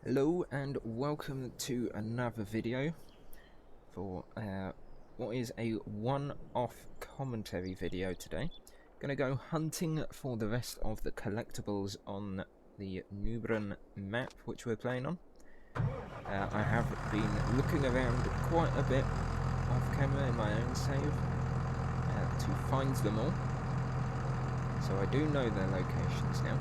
Hello and welcome to another video for what is a one-off commentary video today. Gonna go hunting for the rest of the collectibles on the Nubran map which we're playing on. I have been looking around quite a bit off camera in my own save to find them all, so I do know their locations now.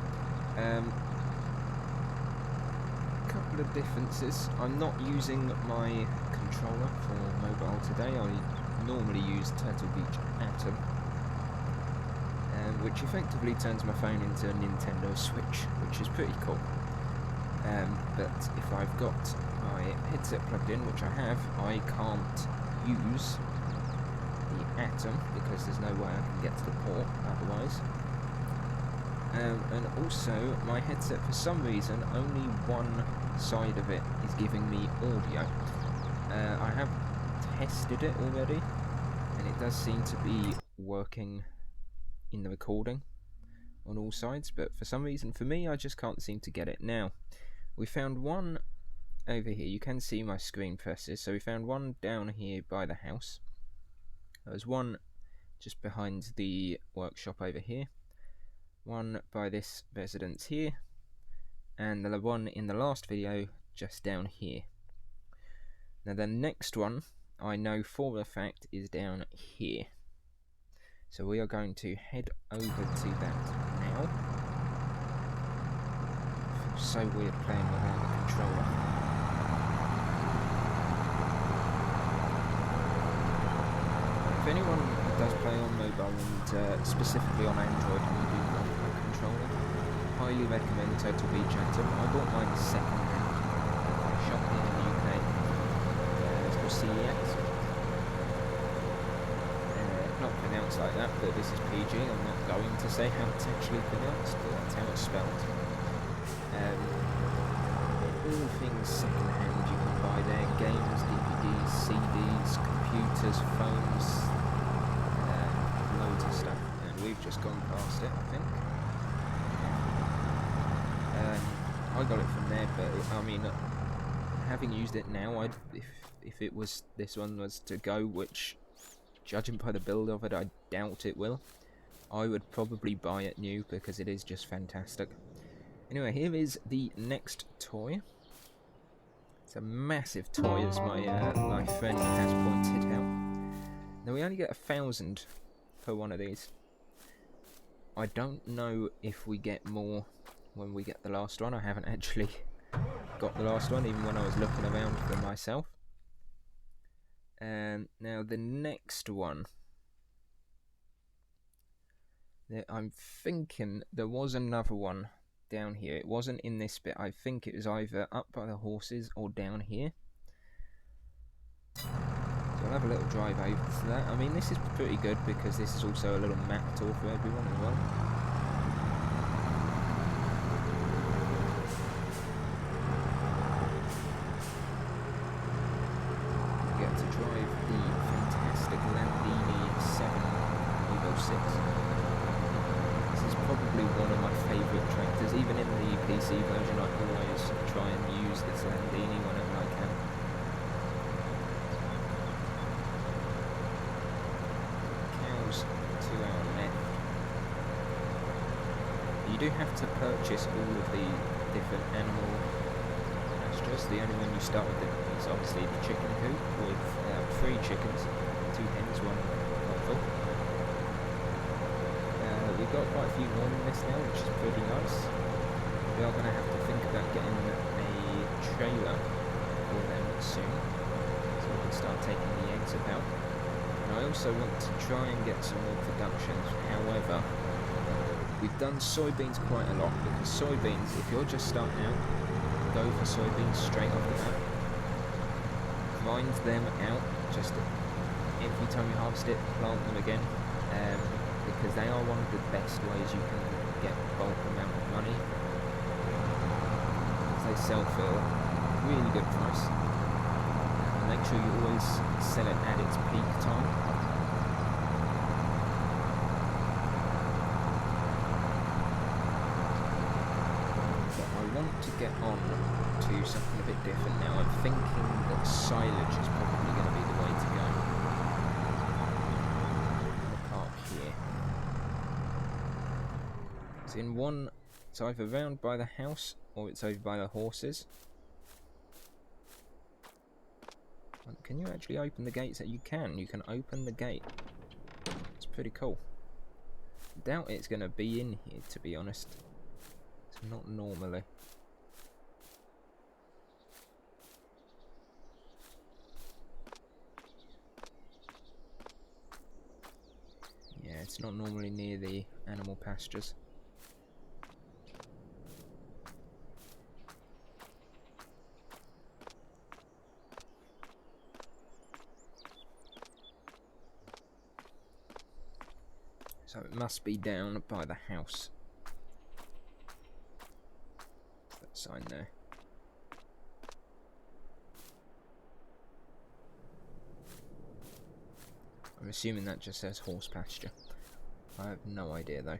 Couple of differences. I'm not using my controller for mobile today. I normally use Turtle Beach Atom, which effectively turns my phone into a Nintendo Switch, which is pretty cool. But if I've got my headset plugged in, which I have, I can't use the Atom because there's no way I can get to the port otherwise. And also, my headset, for some reason, only one side of it is giving me audio. I have tested it already, and it does seem to be working in the recording on all sides, but for some reason, for me, I just can't seem to get it. Now, we found one over here. You can see my screen presses, so we found one down here by the house. There was one just behind the workshop over here. One by this residence here, and the one in the last video just down here. Now the next one I know for a fact is down here, so we are going to head over to that now. It feels so weird playing without a controller. If anyone does play on mobile and specifically on Android and you do want a controller, highly recommend Turtle Beach Atom. I bought mine second hand at a shop here in the UK. It's called CEX. Not pronounced like that, but this is PG. I'm not going to say how it's actually pronounced, but that's how it's spelled. All things second hand you can buy there: games, DVDs, CDs, computers, phones, loads of stuff. And we've just gone past it, I think. I got it from there, but I mean, having used it now, if it was this one was to go, which, judging by the build of it, I doubt it will, I would probably buy it new because it is just fantastic. Anyway, here is the next toy. It's a massive toy, as my friend has pointed out. Now we only get 1,000 per one of these. I don't know if we get more when we get the last one. I haven't actually got the last one, even when I was looking around for myself. Now the next one, I'm thinking there was another one down here. It wasn't in this bit. I think it was either up by the horses or down here. So I'll have a little drive over to that. I mean, this is pretty good because this is also a little map tour for everyone as well. One of my favourite tractors. Even in the PC version, I always try and use this Landini whenever I can. Cows to our left. You do have to purchase all of the different animal pastures. The only one you start with is obviously the chicken coop with 3 chickens, 2 hens, 1 cockerel. We've got quite a few more in this now, which is pretty nice. We are going to have to think about getting a trailer for them soon, so we can start taking the eggs about. And I also want to try and get some more productions. However, we've done soybeans quite a lot, because soybeans, if you're just starting out, go for soybeans straight off the bat. Grind them out, just every time you harvest it, plant them again. Because they are one of the best ways you can get bulk amount of money. They sell for a really good price. And make sure you always sell it at its peak time. But I want to get on to something a bit different now. I'm thinking that silage is probably going to be the way to go. I'll park here. It's in one. It's either round by the house or it's over by the horses. Can you actually open the gates? You can. You can open the gate. It's pretty cool. Doubt it's going to be in here, to be honest. It's not normally. Yeah, it's not normally near the animal pastures. So it must be down by the house. That sign there. I'm assuming that just says horse pasture. I have no idea though.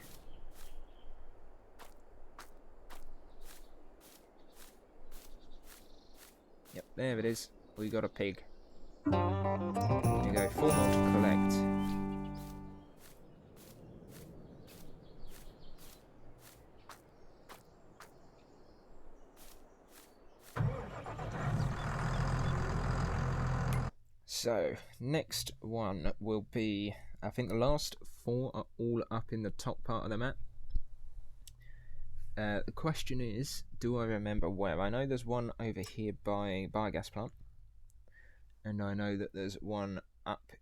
Yep, there it is. We got a pig. There you go, 4 more to collect. So, next one will be, I think the last 4 are all up in the top part of the map. The question is, do I remember where? I know there's one over here by biogas plant. And I know that there's one up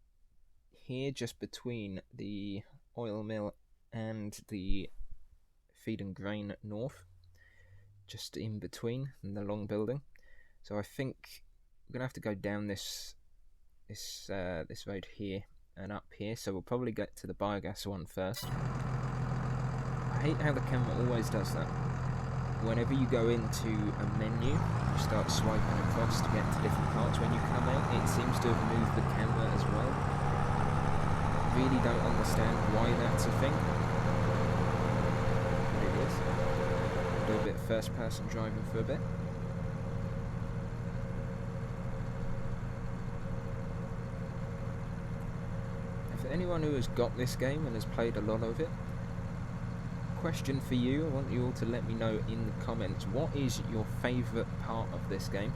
here just between the oil mill and the feed and grain north. Just in between in the long building. So I think I'm going to have to go down this road here and up here, so we'll probably get to the biogas one first. I hate how the camera always does that. Whenever you go into a menu, you start swiping across to get to different parts. When you come out, it seems to have moved the camera as well. Really don't understand why that's a thing, but it is. Do a bit of first person driving for a bit. Anyone who has got this game and has played a lot of it, question for you, I want you all to let me know in the comments, what is your favourite part of this game?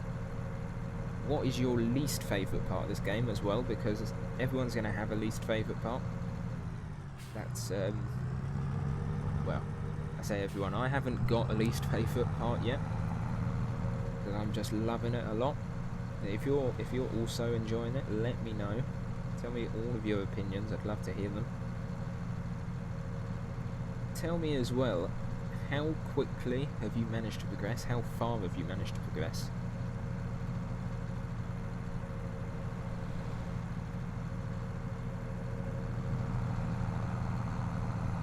What is your least favourite part of this game as well, because everyone's going to have a least favourite part. That's, well, I say everyone, I haven't got a least favourite part yet, because I'm just loving it a lot. If you're also enjoying it, let me know. Tell me all of your opinions, I'd love to hear them. Tell me as well, how quickly have you managed to progress? How far have you managed to progress?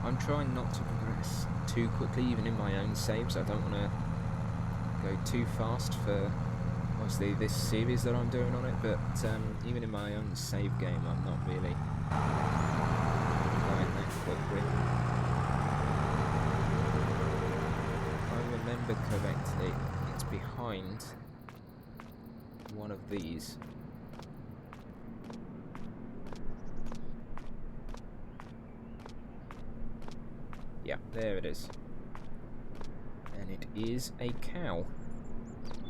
I'm trying not to progress too quickly, even in my own saves. I don't want to go too fast for obviously this series that I'm doing on it, but even in my own save game I'm not really going that quickly. If I remember correctly, it's behind one of these. Yeah, there it is. And it is a cow.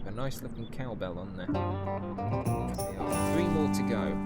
A nice looking cowbell on there. There are 3 more to go.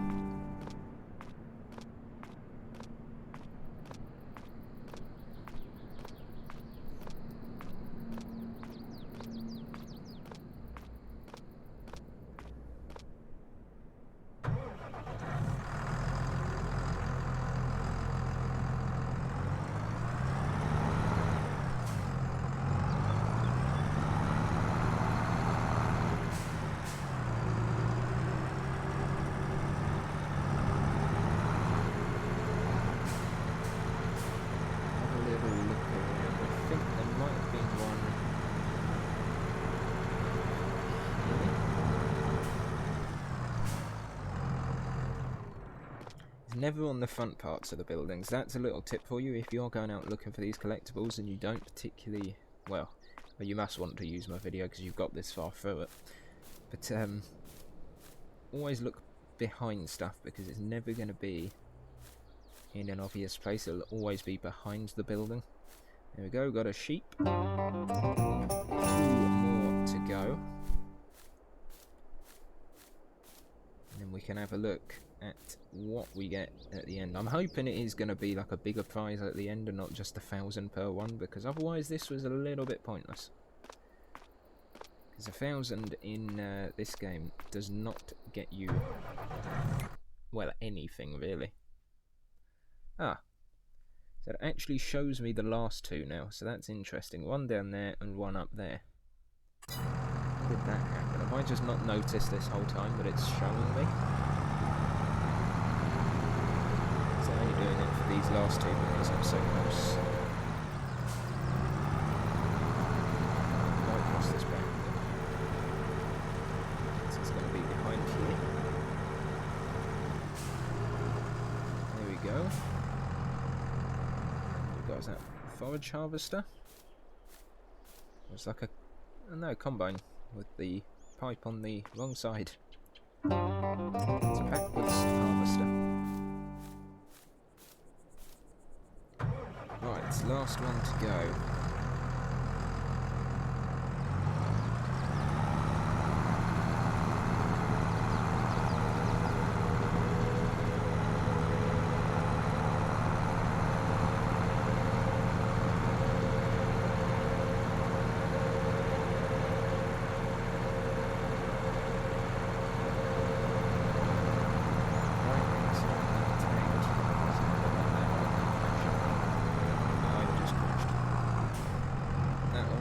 Never on the front parts of the buildings. That's a little tip for you if you're going out looking for these collectibles and you don't particularly, well, Well, you must want to use my video because you've got this far through it. But always look behind stuff because it's never going to be in an obvious place. It'll always be behind the building. There we go, got a sheep. 2 more to go. And then we can have a look at what we get at the end. I'm hoping it is going to be like a bigger prize at the end and not just 1,000 per one, because otherwise this was a little bit pointless. Because 1,000 in this game does not get you, well, anything really. Ah, so it actually shows me the last 2 now, so that's interesting. One down there and one up there. How did that happen? Have I just not noticed this whole time that it's showing me? So I'm only doing it for these last 2 because I'm so close. Might cross this back. So it's going to be behind here. There we go. We've got that forage harvester. It's like a no, combine with the pipe on the wrong side. It's a backwards harvester. Right, last one to go.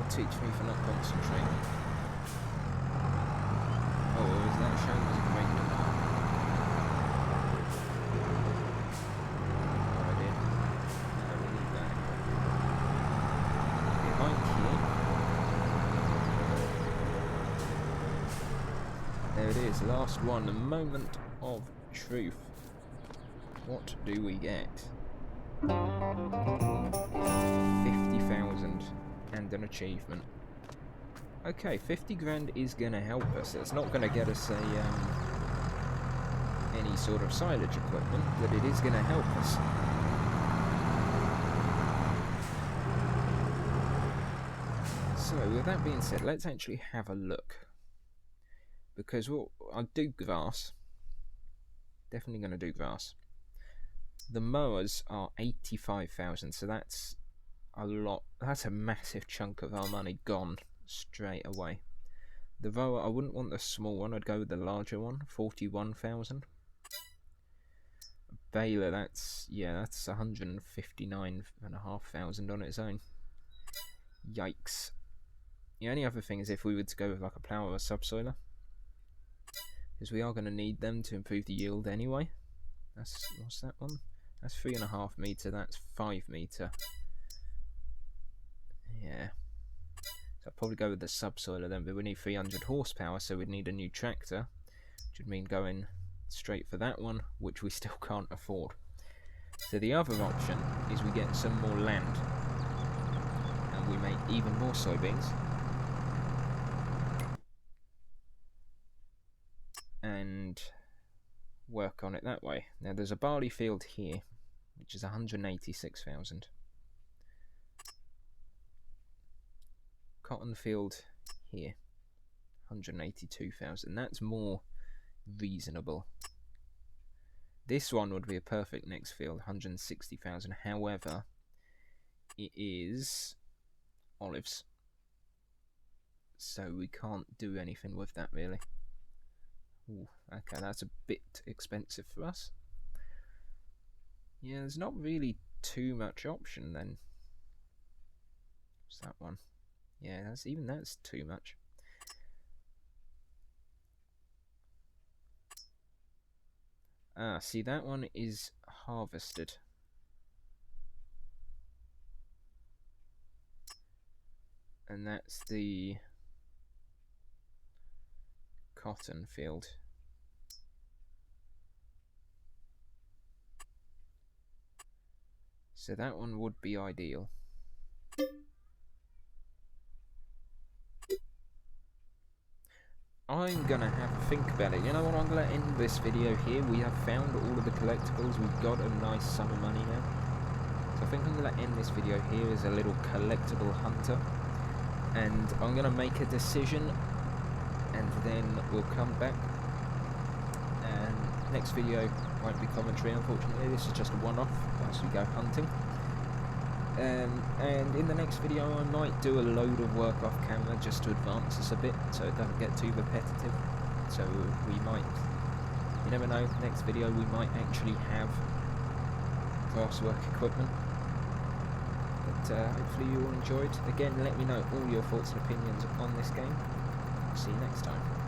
Teach me for not concentrating. Oh, is that showing as a random? No idea. No, we need that. Behind here. There it is, last one, a moment of truth. What do we get? 50,000. And an achievement. Okay, 50 grand is going to help us. It's not going to get us any sort of silage equipment, but it is going to help us. So, with that being said, let's actually have a look. Because I'll do grass. Definitely going to do grass. The mowers are 85,000, so that's a lot. That's a massive chunk of our money gone straight away. The rower, I wouldn't want the small one, I'd go with the larger one, 41,000. Baler, that's 159,500 on its own. Yikes. The only other thing is if we were to go with like a plough or a subsoiler, because we are going to need them to improve the yield anyway. What's that one? That's 3.5 metre, that's 5 metre. Yeah, so I'd probably go with the subsoiler then, but we need 300 horsepower, so we'd need a new tractor, which would mean going straight for that one, which we still can't afford. So the other option is we get some more land, and we make even more soybeans, and work on it that way. Now there's a barley field here, which is 186,000. Cotton field here, 182,000. That's more reasonable. This one would be a perfect next field, 160,000. However, it is olives, so we can't do anything with that really. Ooh, okay, that's a bit expensive for us. Yeah, there's not really too much option then. What's that one? Yeah, that's too much. Ah, see, that one is harvested. And that's the cotton field. So that one would be ideal. I'm gonna have a think about it. You know what, I'm gonna end this video here. We have found all of the collectibles. We've got a nice sum of money now. So I think I'm gonna end this video here as a little collectible hunter. And I'm gonna make a decision, and then we'll come back. And next video won't be commentary, unfortunately. This is just a one-off whilst we go hunting. And in the next video I might do a load of work off camera just to advance us a bit so it doesn't get too repetitive. So we might, you never know, next video we might actually have grasswork equipment. But hopefully you all enjoyed. Again, let me know all your thoughts and opinions on this game. See you next time.